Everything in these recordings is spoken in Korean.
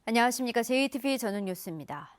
안녕하십니까. JTBC 저녁 뉴스입니다.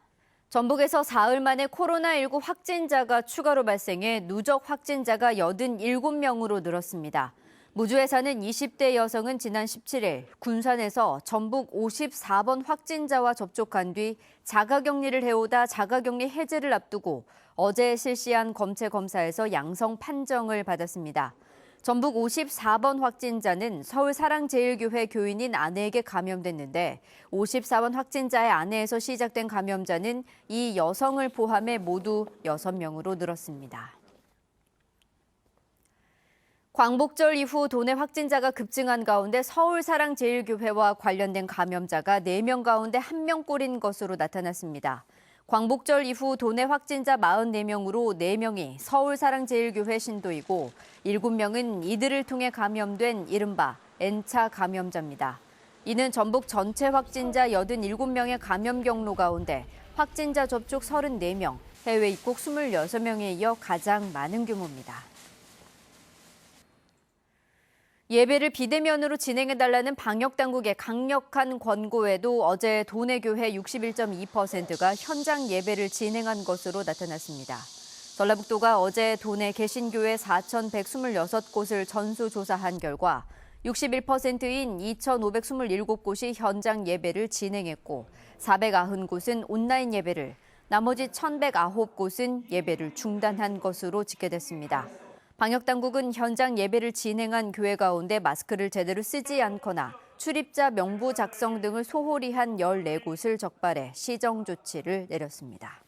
전북에서 사흘 만에 코로나19 확진자가 추가로 발생해 누적 확진자가 87명으로 늘었습니다. 무주에 사는 20대 여성은 지난 17일 군산에서 전북 54번 확진자와 접촉한 뒤 자가격리를 해오다 자가격리 해제를 앞두고 어제 실시한 검체 검사에서 양성 판정을 받았습니다. 전북 54번 확진자는 서울사랑제일교회 교인인 아내에게 감염됐는데 54번 확진자의 아내에서 시작된 감염자는 이 여성을 포함해 모두 6명으로 늘었습니다. 광복절 이후 도내 확진자가 급증한 가운데 서울사랑제일교회와 관련된 감염자가 4명 가운데 1명꼴인 것으로 나타났습니다. 광복절 이후 도내 확진자 44명으로 4명이 서울사랑제일교회 신도이고 7명은 이들을 통해 감염된 이른바 N차 감염자입니다. 이는 전북 전체 확진자 87명의 감염 경로 가운데 확진자 접촉 34명, 해외 입국 26명에 이어 가장 많은 규모입니다. 예배를 비대면으로 진행해달라는 방역당국의 강력한 권고에도 어제 도내 교회 61.2%가 현장 예배를 진행한 것으로 나타났습니다. 전라북도가 어제 도내 개신교회 4,126곳을 전수조사한 결과 61%인 2,527곳이 현장 예배를 진행했고 490곳은 온라인 예배를, 나머지 1,109곳은 예배를 중단한 것으로 집계됐습니다. 방역당국은 현장 예배를 진행한 교회 가운데 마스크를 제대로 쓰지 않거나 출입자 명부 작성 등을 소홀히 한 14곳을 적발해 시정 조치를 내렸습니다.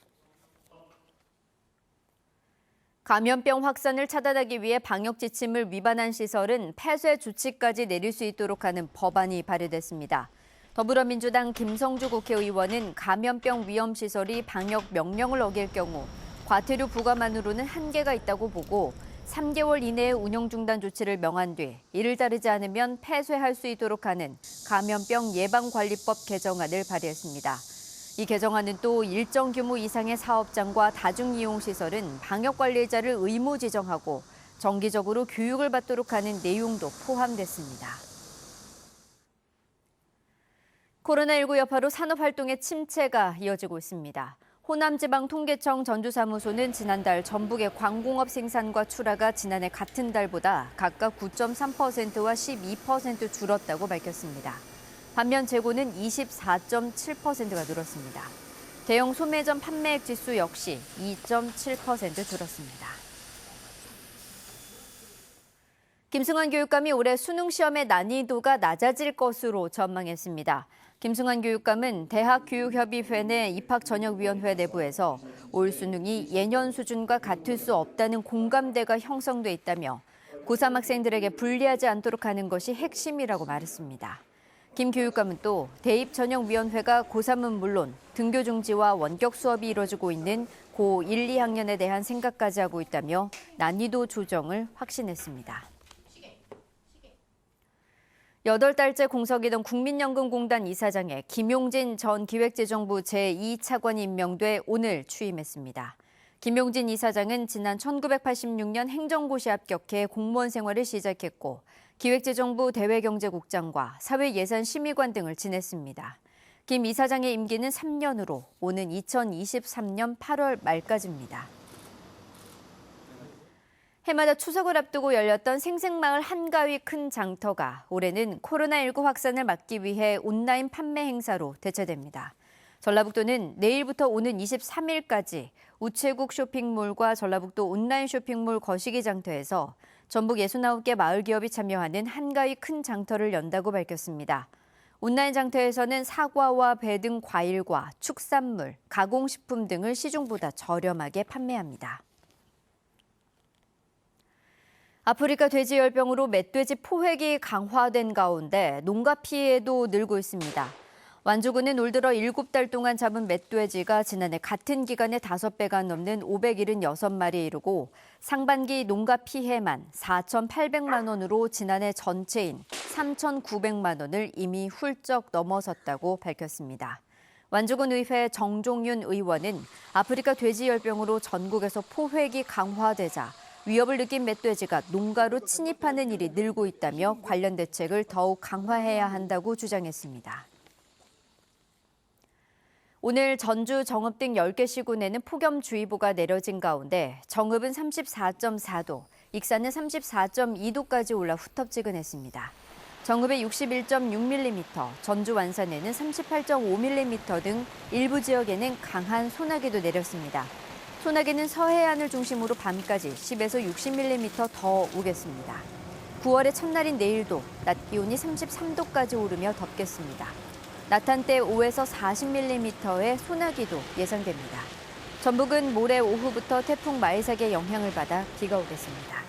감염병 확산을 차단하기 위해 방역 지침을 위반한 시설은 폐쇄 조치까지 내릴 수 있도록 하는 법안이 발의됐습니다. 더불어민주당 김성주 국회의원은 감염병 위험시설이 방역 명령을 어길 경우 과태료 부과만으로는 한계가 있다고 보고 3개월 이내에 운영 중단 조치를 명한 뒤 이를 따르지 않으면 폐쇄할 수 있도록 하는 감염병 예방관리법 개정안을 발의했습니다. 이 개정안은 또 일정 규모 이상의 사업장과 다중이용시설은 방역관리자를 의무 지정하고 정기적으로 교육을 받도록 하는 내용도 포함됐습니다. 코로나19 여파로 산업활동의 침체가 이어지고 있습니다. 호남지방통계청 전주사무소는 지난달 전북의 광공업 생산과 출하가 지난해 같은 달보다 각각 9.3%와 12% 줄었다고 밝혔습니다. 반면 재고는 24.7%가 늘었습니다. 대형 소매점 판매액 지수 역시 2.7% 줄었습니다. 김승환 교육감이 올해 수능 시험의 난이도가 낮아질 것으로 전망했습니다. 김승환 교육감은 대학교육협의회 내 입학전형위원회 내부에서 올 수능이 예년 수준과 같을 수 없다는 공감대가 형성돼 있다며 고3 학생들에게 불리하지 않도록 하는 것이 핵심이라고 말했습니다. 김 교육감은 또 대입전형위원회가 고3은 물론 등교 중지와 원격 수업이 이뤄지고 있는 고1, 2학년에 대한 생각까지 하고 있다며 난이도 조정을 확신했습니다. 8달째 공석이던 국민연금공단 이사장에 김용진 전 기획재정부 제2차관이 임명돼 오늘 취임했습니다. 김용진 이사장은 지난 1986년 행정고시 합격해 공무원 생활을 시작했고 기획재정부 대외경제국장과 사회예산심의관 등을 지냈습니다. 김 이사장의 임기는 3년으로 오는 2023년 8월 말까지입니다. 해마다 추석을 앞두고 열렸던 생생마을 한가위 큰 장터가 올해는 코로나19 확산을 막기 위해 온라인 판매 행사로 대체됩니다. 전라북도는 내일부터 오는 23일까지 우체국 쇼핑몰과 전라북도 온라인 쇼핑몰 거시기 장터에서 전북 69개 마을 기업이 참여하는 한가위 큰 장터를 연다고 밝혔습니다. 온라인 장터에서는 사과와 배 등 과일과 축산물, 가공식품 등을 시중보다 저렴하게 판매합니다. 아프리카 돼지열병으로 멧돼지 포획이 강화된 가운데 농가 피해도 늘고 있습니다. 완주군은 올 들어 7달 동안 잡은 멧돼지가 지난해 같은 기간에 5배가 넘는 576마리에 이르고 상반기 농가 피해만 4,800만 원으로 지난해 전체인 3,900만 원을 이미 훌쩍 넘어섰다고 밝혔습니다. 완주군 의회 정종윤 의원은 아프리카 돼지열병으로 전국에서 포획이 강화되자 위협을 느낀 멧돼지가 농가로 침입하는 일이 늘고 있다며 관련 대책을 더욱 강화해야 한다고 주장했습니다. 오늘 전주, 정읍 등 10개 시군에는 폭염주의보가 내려진 가운데 정읍은 34.4도, 익산은 34.2도까지 올라 후텁지근했습니다. 정읍에 61.6mm, 전주 완산에는 38.5mm 등 일부 지역에는 강한 소나기도 내렸습니다. 소나기는 서해안을 중심으로 밤까지 10에서 60mm 더 오겠습니다. 9월의 첫날인 내일도 낮 기온이 33도까지 오르며 덥겠습니다. 낮 한때 5에서 40mm의 소나기도 예상됩니다. 전북은 모레 오후부터 태풍 마이삭의 영향을 받아 비가 오겠습니다.